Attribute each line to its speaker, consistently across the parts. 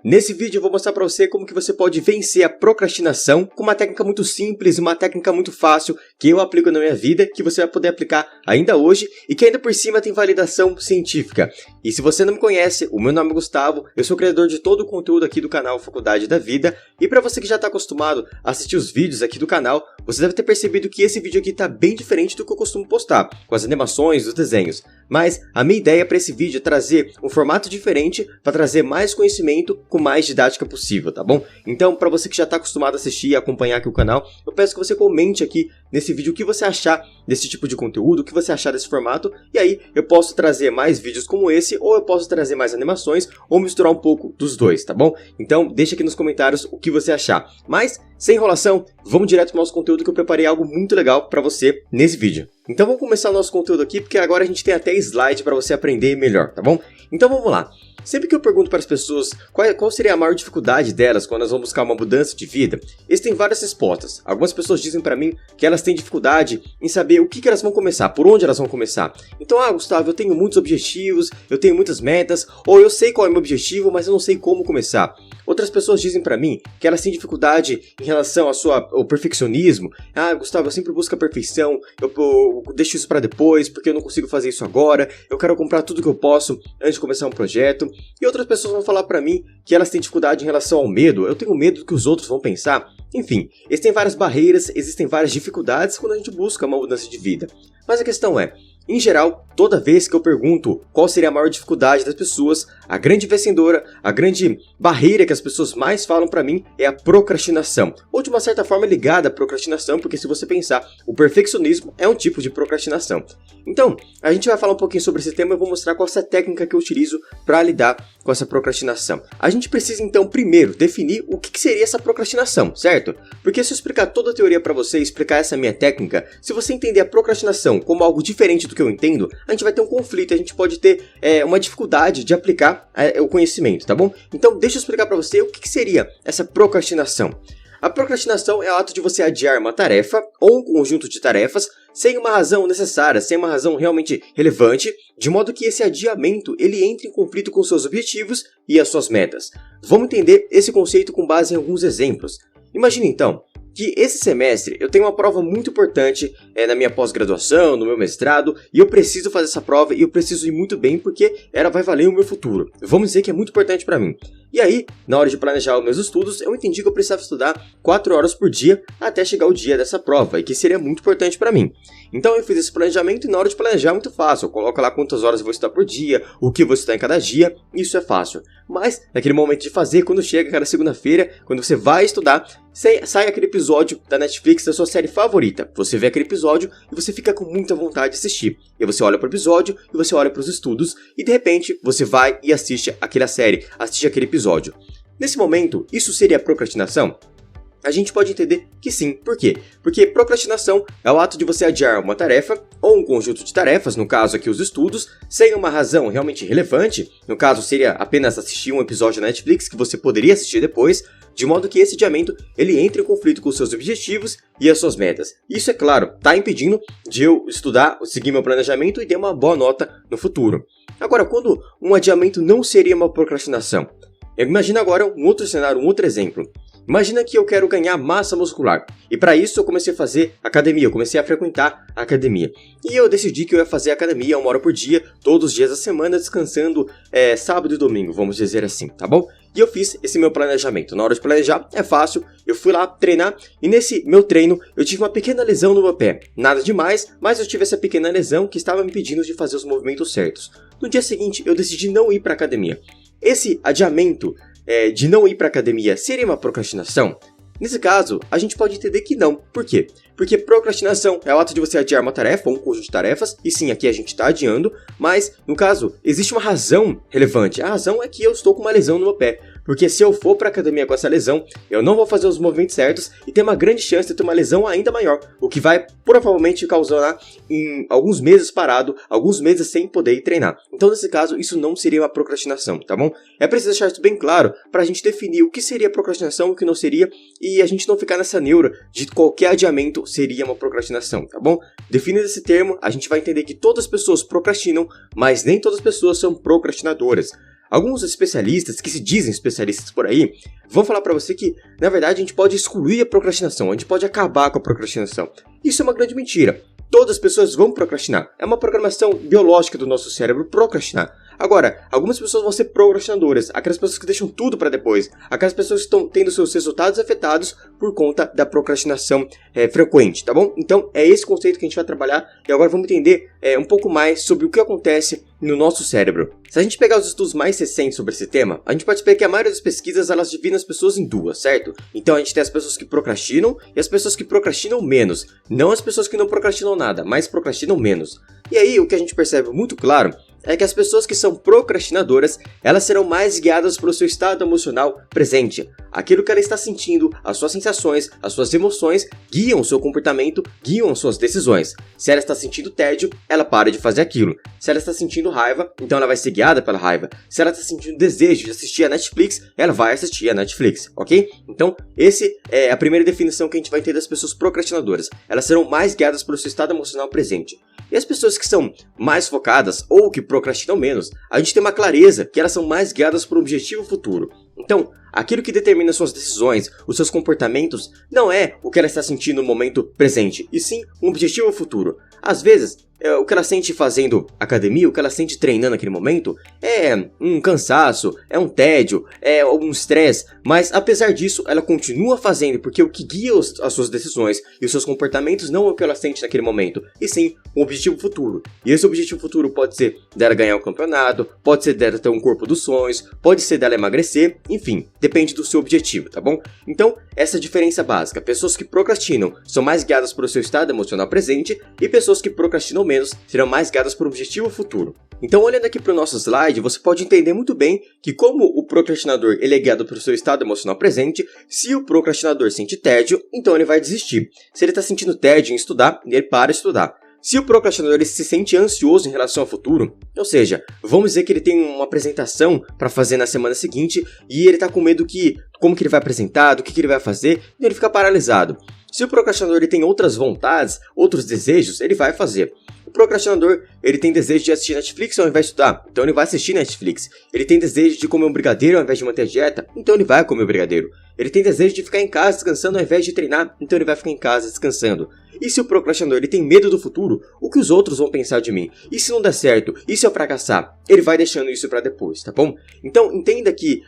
Speaker 1: Nesse vídeo eu vou mostrar para você como que você pode vencer a procrastinação com uma técnica muito simples, uma técnica muito fácil que eu aplico na minha vida, que você vai poder aplicar ainda hoje e que ainda por cima tem validação científica. E se você não me conhece, o meu nome é Gustavo, eu sou o criador de todo o conteúdo aqui do canal Faculdade da Vida, e para você que já está acostumado a assistir os vídeos aqui do canal, você deve ter percebido que esse vídeo aqui está bem diferente do que eu costumo postar, com as animações, os desenhos. Mas a minha ideia para esse vídeo é trazer um formato diferente para trazer mais conhecimento com mais didática possível, tá bom? Então, para você que já está acostumado a assistir e acompanhar aqui o canal, eu peço que você comente aqui nesse vídeo o que você achar desse tipo de conteúdo, o que você achar desse formato, e aí eu posso trazer mais vídeos como esse, ou eu posso trazer mais animações, ou misturar um pouco dos dois, tá bom? Então, deixa aqui nos comentários o que você achar. Mas, sem enrolação, vamos direto para o nosso conteúdo que eu preparei algo muito legal para você nesse vídeo. Então vamos começar o nosso conteúdo aqui, porque agora a gente tem até slide para você aprender melhor, tá bom? Então vamos lá. Sempre que eu pergunto para as pessoas qual seria a maior dificuldade delas quando elas vão buscar uma mudança de vida, eles têm várias respostas. Algumas pessoas dizem para mim que elas têm dificuldade em saber o que elas vão começar, por onde elas vão começar. Então, Gustavo, eu tenho muitos objetivos, eu tenho muitas metas, ou eu sei qual é o meu objetivo, mas eu não sei como começar. Outras pessoas dizem para mim que elas têm dificuldade em relação ao perfeccionismo. Gustavo, eu sempre busco a perfeição, eu deixo isso para depois porque eu não consigo fazer isso agora, eu quero comprar tudo que eu posso antes de começar um projeto. E outras pessoas vão falar para mim que elas têm dificuldade em relação ao medo, eu tenho medo do que os outros vão pensar. Enfim, existem várias barreiras, existem várias dificuldades quando a gente busca uma mudança de vida. Mas a questão é, em geral, toda vez que eu pergunto qual seria a maior dificuldade das pessoas, a grande vencedora, a grande barreira que as pessoas mais falam pra mim é a procrastinação. Ou de uma certa forma ligada à procrastinação, porque se você pensar, o perfeccionismo é um tipo de procrastinação. Então, a gente vai falar um pouquinho sobre esse tema e eu vou mostrar qual é a técnica que eu utilizo para lidar com essa procrastinação. A gente precisa então primeiro definir o que seria essa procrastinação, certo? Porque se eu explicar toda a teoria para você, explicar essa minha técnica, se você entender a procrastinação como algo diferente do que eu entendo, a gente vai ter um conflito, a gente pode ter uma dificuldade de aplicar o conhecimento, tá bom? Então deixa eu explicar para você o que seria essa procrastinação. A procrastinação é o ato de você adiar uma tarefa ou um conjunto de tarefas sem uma razão necessária, sem uma razão realmente relevante, de modo que esse adiamento ele entre em conflito com seus objetivos e as suas metas. Vamos entender esse conceito com base em alguns exemplos. Imagine então que esse semestre eu tenho uma prova muito importante na minha pós-graduação, no meu mestrado, e eu preciso fazer essa prova e eu preciso ir muito bem porque ela vai valer o meu futuro. Vamos dizer que é muito importante para mim. E aí, na hora de planejar os meus estudos, eu entendi que eu precisava estudar 4 horas por dia até chegar o dia dessa prova, e que seria muito importante para mim. Então eu fiz esse planejamento e na hora de planejar é muito fácil. Eu coloco lá quantas horas eu vou estudar por dia, o que eu vou estudar em cada dia, isso é fácil. Mas, naquele momento de fazer, quando chega cada segunda-feira, quando você vai estudar, sai aquele episódio da Netflix da sua série favorita. Você vê aquele episódio e você fica com muita vontade de assistir. E você olha para o episódio e você olha para os estudos e de repente você vai e assiste aquela série, assiste aquele episódio. Nesse momento, isso seria procrastinação? A gente pode entender que sim. Por quê? Porque procrastinação é o ato de você adiar uma tarefa ou um conjunto de tarefas, no caso aqui os estudos, sem uma razão realmente relevante, no caso seria apenas assistir um episódio na Netflix que você poderia assistir depois, de modo que esse adiamento ele entre em conflito com os seus objetivos e as suas metas. Isso, é claro, está impedindo de eu estudar, seguir meu planejamento e ter uma boa nota no futuro. Agora, quando um adiamento não seria uma procrastinação? Imagina agora um outro cenário, um outro exemplo. Imagina que eu quero ganhar massa muscular, e para isso eu comecei a fazer academia, eu comecei a frequentar a academia. E eu decidi que eu ia fazer academia 1 hora por dia, todos os dias da semana, descansando sábado e domingo, vamos dizer assim, tá bom? E eu fiz esse meu planejamento. Na hora de planejar, é fácil, eu fui lá treinar, e nesse meu treino eu tive uma pequena lesão no meu pé. Nada demais, mas eu tive essa pequena lesão que estava me impedindo de fazer os movimentos certos. No dia seguinte eu decidi não ir para a academia. Esse adiamento de não ir para a academia seria uma procrastinação? Nesse caso, a gente pode entender que não. Por quê? Porque procrastinação é o ato de você adiar uma tarefa ou um conjunto de tarefas, e sim, aqui a gente está adiando, mas, no caso, existe uma razão relevante. A razão é que eu estou com uma lesão no meu pé. Porque se eu for para a academia com essa lesão, eu não vou fazer os movimentos certos e tem uma grande chance de ter uma lesão ainda maior, o que vai provavelmente causar em alguns meses parado, alguns meses sem poder treinar. Então, nesse caso, isso não seria uma procrastinação, tá bom? É preciso deixar isso bem claro para a gente definir o que seria procrastinação e o que não seria, e a gente não ficar nessa neura de qualquer adiamento seria uma procrastinação, tá bom? Definindo esse termo, a gente vai entender que todas as pessoas procrastinam, mas nem todas as pessoas são procrastinadoras. Alguns especialistas, que se dizem especialistas por aí, vão falar pra você que, na verdade, a gente pode excluir a procrastinação, a gente pode acabar com a procrastinação. Isso é uma grande mentira. Todas as pessoas vão procrastinar. É uma programação biológica do nosso cérebro procrastinar. Agora, algumas pessoas vão ser procrastinadoras, aquelas pessoas que deixam tudo para depois, aquelas pessoas que estão tendo seus resultados afetados por conta da procrastinação frequente, tá bom? Então, é esse conceito que a gente vai trabalhar e agora vamos entender um pouco mais sobre o que acontece no nosso cérebro. Se a gente pegar os estudos mais recentes sobre esse tema, a gente pode perceber que a maioria das pesquisas elas dividem as pessoas em duas, certo? Então a gente tem as pessoas que procrastinam e as pessoas que procrastinam menos. Não as pessoas que não procrastinam nada, mas procrastinam menos. E aí o que a gente percebe muito claro é que as pessoas que são procrastinadoras, elas serão mais guiadas pelo seu estado emocional presente. Aquilo que ela está sentindo, as suas sensações, as suas emoções, guiam o seu comportamento, guiam as suas decisões. Se ela está sentindo tédio, ela para de fazer aquilo. Se ela está sentindo raiva, então ela vai ser guiada pela raiva. Se ela está sentindo desejo de assistir a Netflix, ela vai assistir a Netflix, ok? Então, esse é a primeira definição que a gente vai ter das pessoas procrastinadoras. Elas serão mais guiadas pelo seu estado emocional presente. E as pessoas que são mais focadas ou que procrastinam menos, a gente tem uma clareza que elas são mais guiadas por um objetivo futuro. Então, aquilo que determina suas decisões, os seus comportamentos, não é o que ela está sentindo no momento presente, e sim um objetivo futuro. Às vezes, o que ela sente fazendo academia, o que ela sente treinando naquele momento, é um cansaço, é um tédio, é um estresse, mas apesar disso, ela continua fazendo, porque o que guia as suas decisões e os seus comportamentos não é o que ela sente naquele momento, e sim um objetivo futuro. E esse objetivo futuro pode ser dela ganhar um campeonato, pode ser dela ter um corpo dos sonhos, pode ser dela emagrecer, enfim, depende do seu objetivo, tá bom? Então, essa é a diferença básica. Pessoas que procrastinam são mais guiadas pelo seu estado emocional presente e pessoas que procrastinam menos serão mais guiadas por um objetivo futuro. Então, olhando aqui para o nosso slide, você pode entender muito bem que como o procrastinador ele é guiado pelo seu estado emocional presente, se o procrastinador sente tédio, então ele vai desistir. Se ele está sentindo tédio em estudar, ele para de estudar. Se o procrastinador ele se sente ansioso em relação ao futuro, ou seja, vamos dizer que ele tem uma apresentação para fazer na semana seguinte e ele está com medo como que ele vai apresentar, do que ele vai fazer, e ele fica paralisado. Se o procrastinador ele tem outras vontades, outros desejos, ele vai fazer. O procrastinador, ele tem desejo de assistir Netflix ao invés de estudar, então ele vai assistir Netflix. Ele tem desejo de comer um brigadeiro ao invés de manter a dieta, então ele vai comer o brigadeiro. Ele tem desejo de ficar em casa descansando ao invés de treinar, então ele vai ficar em casa descansando. E se o procrastinador ele tem medo do futuro, o que os outros vão pensar de mim? E se não der certo? E se eu fracassar? Ele vai deixando isso para depois, tá bom? Então entenda que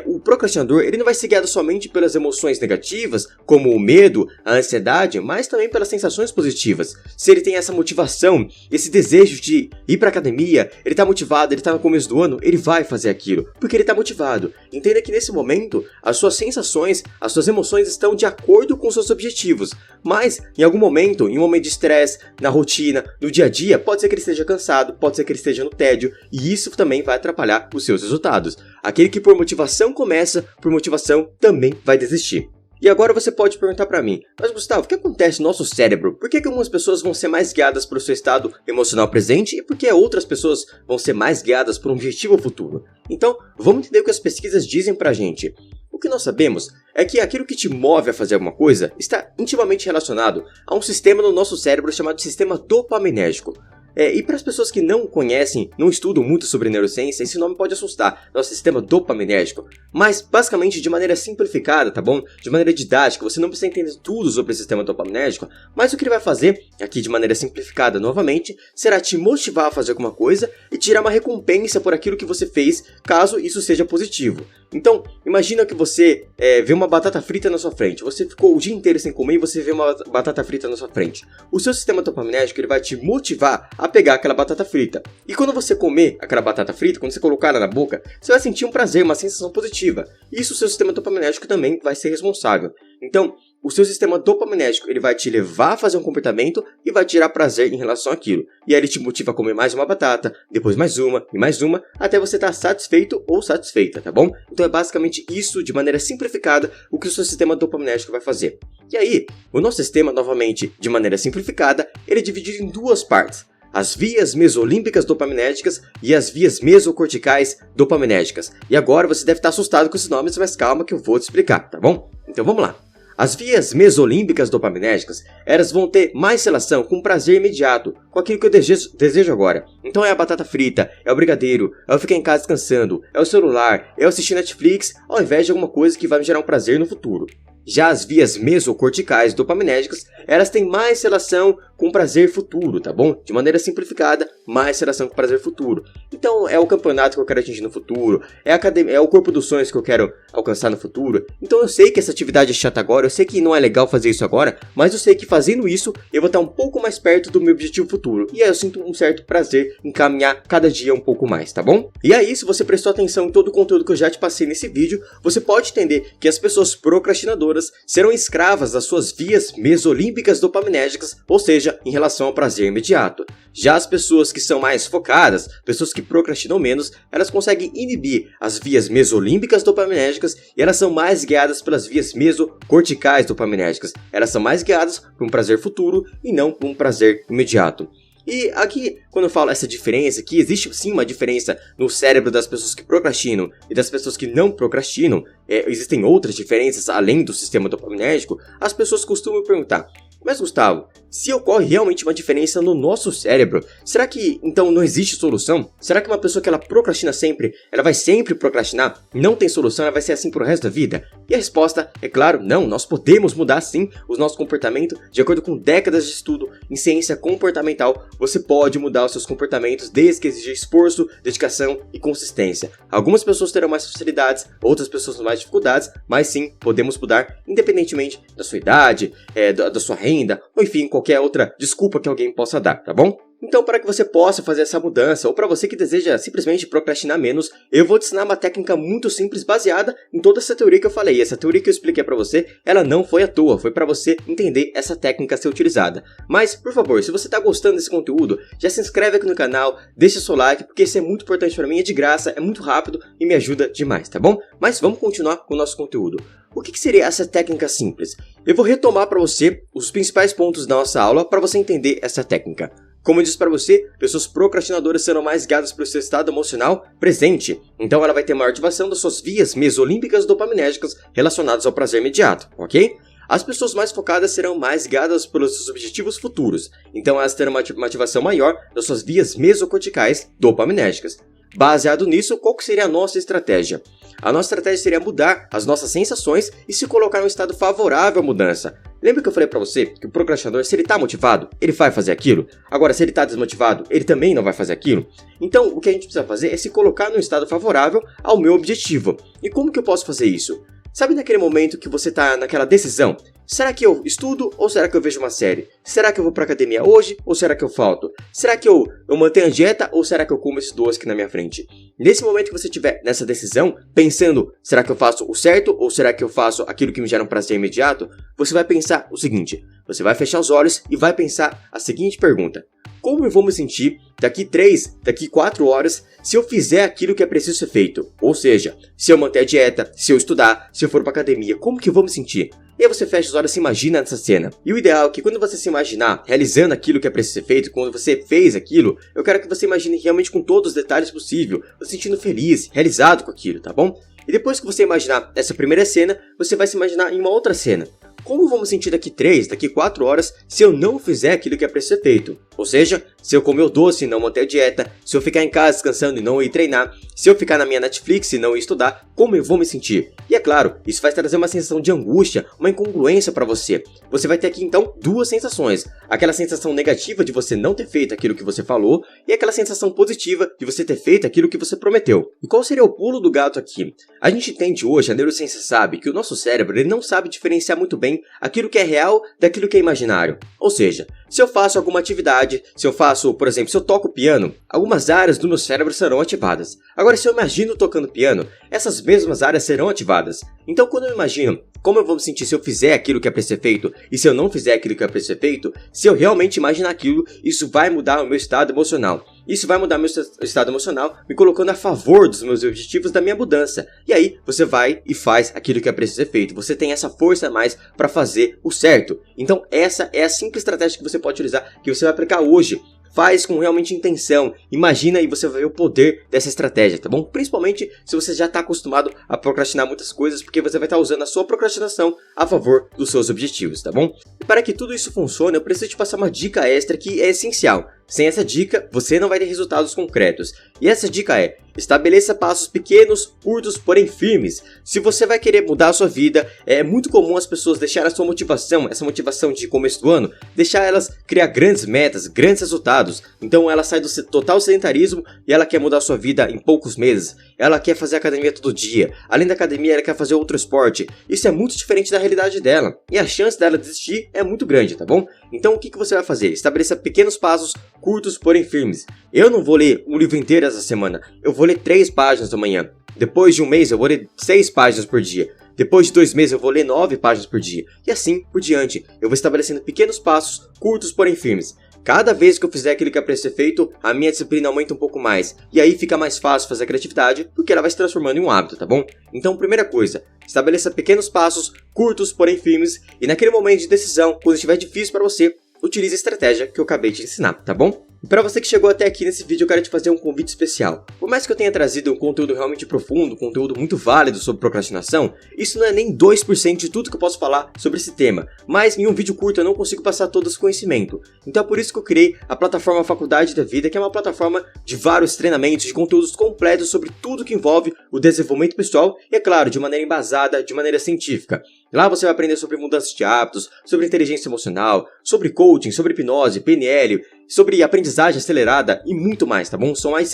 Speaker 1: o procrastinador ele não vai ser guiado somente pelas emoções negativas, como o medo, a ansiedade, mas também pelas sensações positivas. Se ele tem essa motivação, esse desejo de ir para academia, ele tá motivado, ele tá no começo do ano, ele vai fazer aquilo, porque ele tá motivado. Entenda que nesse momento, as suas sensações, as suas emoções estão de acordo com os seus objetivos, mas em algum momento, em um momento de estresse, na rotina, no dia a dia, pode ser que ele esteja cansado, pode ser que ele esteja no tédio, e isso também vai atrapalhar os seus resultados. Aquele que por motivação começa, por motivação também vai desistir. E agora você pode perguntar pra mim, mas Gustavo, o que acontece no nosso cérebro? Por que algumas pessoas vão ser mais guiadas pelo seu estado emocional presente e por que outras pessoas vão ser mais guiadas por um objetivo futuro? Então, vamos entender o que as pesquisas dizem pra gente. O que nós sabemos é que aquilo que te move a fazer alguma coisa está intimamente relacionado a um sistema no nosso cérebro chamado sistema dopaminérgico. E para as pessoas que não conhecem, não estudam muito sobre neurociência, esse nome pode assustar, nosso sistema dopaminérgico. Mas, basicamente, de maneira simplificada, tá bom? De maneira didática, você não precisa entender tudo sobre o sistema dopaminérgico, mas o que ele vai fazer, aqui de maneira simplificada novamente, será te motivar a fazer alguma coisa e tirar uma recompensa por aquilo que você fez, caso isso seja positivo. Então, imagina que você vê uma batata frita na sua frente, você ficou o dia inteiro sem comer e você vê uma batata frita na sua frente. O seu sistema dopaminérgico ele vai te motivar a pegar aquela batata frita. E quando você comer aquela batata frita, quando você colocar ela na boca, você vai sentir um prazer, uma sensação positiva. Isso o seu sistema dopaminérgico também vai ser responsável. Então, o seu sistema dopaminérgico ele vai te levar a fazer um comportamento e vai tirar prazer em relação àquilo. E aí ele te motiva a comer mais uma batata, depois mais uma e mais uma, até você estar satisfeito ou satisfeita, tá bom? Então é basicamente isso, de maneira simplificada, o que o seu sistema dopaminérgico vai fazer. E aí, o nosso sistema, novamente, de maneira simplificada, ele é dividido em duas partes. As vias mesolímbicas dopaminérgicas e as vias mesocorticais dopaminérgicas. E agora você deve estar assustado com esses nomes, mas calma que eu vou te explicar, tá bom? Então vamos lá. As vias mesolímbicas dopaminérgicas, elas vão ter mais relação com prazer imediato, com aquilo que eu desejo agora. Então é a batata frita, é o brigadeiro, é eu ficar em casa descansando, é o celular, é eu assistir Netflix, ao invés de alguma coisa que vai me gerar um prazer no futuro. Já as vias mesocorticais dopaminérgicas, elas têm mais relação com prazer futuro, tá bom? De maneira simplificada, mais relação com prazer futuro. Então é o campeonato que eu quero atingir no futuro, é o corpo dos sonhos que eu quero alcançar no futuro. Então eu sei que essa atividade é chata agora, eu sei que não é legal fazer isso agora, mas eu sei que fazendo isso eu vou estar um pouco mais perto do meu objetivo futuro. E aí eu sinto um certo prazer em caminhar cada dia um pouco mais, tá bom? E aí, se você prestou atenção em todo o conteúdo que eu já te passei nesse vídeo, você pode entender que as pessoas procrastinadoras serão escravas das suas vias mesolímbicas dopaminérgicas, ou seja, em relação ao prazer imediato. Já as pessoas que são mais focadas, pessoas que procrastinam menos, elas conseguem inibir as vias mesolímbicas dopaminérgicas e elas são mais guiadas pelas vias mesocorticais dopaminérgicas. Elas são mais guiadas por um prazer futuro e não por um prazer imediato. E aqui, quando eu falo essa diferença, que existe sim uma diferença no cérebro das pessoas que procrastinam e das pessoas que não procrastinam, existem outras diferenças além do sistema dopaminérgico, as pessoas costumam perguntar: mas Gustavo, se ocorre realmente uma diferença no nosso cérebro, será que então não existe solução? Será que uma pessoa que ela procrastina sempre, ela vai sempre procrastinar? Não tem solução, ela vai ser assim pro resto da vida? E a resposta é claro, não, nós podemos mudar sim o nosso comportamento de acordo com décadas de estudo em ciência comportamental. Você pode mudar os seus comportamentos desde que exija esforço, dedicação e consistência. Algumas pessoas terão mais facilidades, outras pessoas mais dificuldades, mas sim, podemos mudar independentemente da sua idade, da sua renda, ou enfim, qualquer outra desculpa que alguém possa dar, tá bom? Então, para que você possa fazer essa mudança, ou para você que deseja simplesmente procrastinar menos, eu vou te ensinar uma técnica muito simples baseada em toda essa teoria que eu falei. Essa teoria que eu expliquei para você, ela não foi à toa, foi para você entender essa técnica ser utilizada. Mas, por favor, se você está gostando desse conteúdo, já se inscreve aqui no canal, deixa seu like, porque isso é muito importante para mim, é de graça, é muito rápido e me ajuda demais, tá bom? Mas vamos continuar com o nosso conteúdo. O que seria essa técnica simples? Eu vou retomar para você os principais pontos da nossa aula para você entender essa técnica. Como eu disse para você, pessoas procrastinadoras serão mais guiadas pelo seu estado emocional presente. Então ela vai ter maior ativação das suas vias mesolímbicas dopaminérgicas relacionadas ao prazer imediato, ok? As pessoas mais focadas serão mais guiadas pelos seus objetivos futuros. Então elas terão uma ativação maior das suas vias mesocorticais dopaminérgicas. Baseado nisso, qual que seria a nossa estratégia? A nossa estratégia seria mudar as nossas sensações e se colocar em um estado favorável à mudança. Lembra que eu falei pra você que o procrastinador, se ele tá motivado, ele vai fazer aquilo? Agora, se ele tá desmotivado, ele também não vai fazer aquilo? Então, o que a gente precisa fazer é se colocar num estado favorável ao meu objetivo. E como que eu posso fazer isso? Sabe naquele momento que você tá naquela decisão? Será que eu estudo ou será que eu vejo uma série? Será que eu vou pra academia hoje ou será que eu falto? Será que eu mantenho a dieta ou será que eu como esse doce aqui na minha frente? Nesse momento que você estiver nessa decisão, pensando, será que eu faço o certo ou será que eu faço aquilo que me gera um prazer imediato? Você vai pensar o seguinte, você vai fechar os olhos e vai pensar a seguinte pergunta: como eu vou me sentir daqui 4 horas se eu fizer aquilo que é preciso ser feito? Ou seja, se eu manter a dieta, se eu estudar, se eu for pra academia, como que eu vou me sentir? E aí você fecha os olhos e se imagina nessa cena. E o ideal é que quando você se imaginar realizando aquilo que é preciso ser feito, quando você fez aquilo, eu quero que você imagine realmente com todos os detalhes possíveis, se sentindo feliz, realizado com aquilo, tá bom? E depois que você imaginar essa primeira cena, você vai se imaginar em uma outra cena. Como eu vou me sentir daqui 4 horas se eu não fizer aquilo que é preciso ser feito? Ou seja, se eu comer o doce e não manter a dieta, se eu ficar em casa descansando e não ir treinar, se eu ficar na minha Netflix e não ir estudar, como eu vou me sentir? E é claro, isso vai trazer uma sensação de angústia, uma incongruência para você. Você vai ter aqui então duas sensações. Aquela sensação negativa de você não ter feito aquilo que você falou e aquela sensação positiva de você ter feito aquilo que você prometeu. E qual seria o pulo do gato aqui? A gente entende hoje, a neurociência sabe que o nosso cérebro ele não sabe diferenciar muito bem aquilo que é real daquilo que é imaginário. Ou seja, se eu faço alguma atividade, se eu faço, por exemplo, se eu toco piano, algumas áreas do meu cérebro serão ativadas. Agora, se eu imagino tocando piano, essas mesmas áreas serão ativadas. Então, quando eu imagino como eu vou me sentir se eu fizer aquilo que é pra ser feito e se eu não fizer aquilo que é pra ser feito, se eu realmente imaginar aquilo, isso vai mudar o meu estado emocional. Isso vai mudar meu estado emocional, me colocando a favor dos meus objetivos, da minha mudança. E aí, você vai e faz aquilo que é preciso ser feito. Você tem essa força a mais para fazer o certo. Então, essa é a simples estratégia que você pode utilizar, que você vai aplicar hoje. faz com realmente intenção, imagina e você vai ver o poder dessa estratégia, tá bom? Principalmente se você já está acostumado a procrastinar muitas coisas, porque você vai estar usando a sua procrastinação a favor dos seus objetivos, tá bom? E para que tudo isso funcione, eu preciso te passar uma dica extra que é essencial. Sem essa dica, você não vai ter resultados concretos. E essa dica é: estabeleça passos pequenos, curtos, porém firmes. Se você vai querer mudar a sua vida, é muito comum as pessoas deixarem a sua motivação, essa motivação de começo do ano, deixar elas criar grandes metas, grandes resultados. Então ela sai do total sedentarismo e ela quer mudar a sua vida em poucos meses. Ela quer fazer academia todo dia. Além da academia, ela quer fazer outro esporte. Isso é muito diferente da realidade dela. E a chance dela desistir é muito grande, tá bom? Então o que você vai fazer? Estabeleça pequenos passos, curtos, porém firmes. Eu não vou ler um livro inteiro essa semana. Eu vou ler 3 páginas da manhã. Depois de um mês eu vou ler 6 páginas por dia. Depois de 2 meses eu vou ler 9 páginas por dia. E assim por diante. Eu vou estabelecendo pequenos passos, curtos, porém firmes. Cada vez que eu fizer aquilo que é para ser feito, a minha disciplina aumenta um pouco mais. E aí fica mais fácil fazer a criatividade, porque ela vai se transformando em um hábito, tá bom? Então, primeira coisa, estabeleça pequenos passos, curtos, porém firmes. E naquele momento de decisão, quando estiver difícil para você, utilize a estratégia que eu acabei de ensinar, tá bom? E para você que chegou até aqui nesse vídeo, eu quero te fazer um convite especial. Por mais que eu tenha trazido um conteúdo realmente profundo, um conteúdo muito válido sobre procrastinação, isso não é nem 2% de tudo que eu posso falar sobre esse tema. Mas em um vídeo curto eu não consigo passar todo esse conhecimento. Então é por isso que eu criei a plataforma Faculdade da Vida, que é uma plataforma de vários treinamentos, de conteúdos completos sobre tudo que envolve o desenvolvimento pessoal e, é claro, de maneira embasada, de maneira científica. Lá você vai aprender sobre mudanças de hábitos, sobre inteligência emocional, sobre coaching, sobre hipnose, PNL, sobre aprendizagem acelerada e muito mais, tá bom? São mais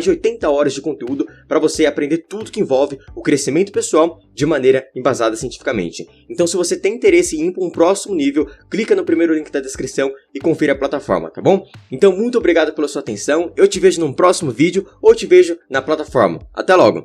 Speaker 1: de 80 horas de conteúdo para você aprender tudo que envolve o crescimento pessoal de maneira embasada cientificamente. Então, se você tem interesse em ir para um próximo nível, clica no primeiro link da descrição e confira a plataforma, tá bom? Então, muito obrigado pela sua atenção, eu te vejo num próximo vídeo ou te vejo na plataforma. Até logo!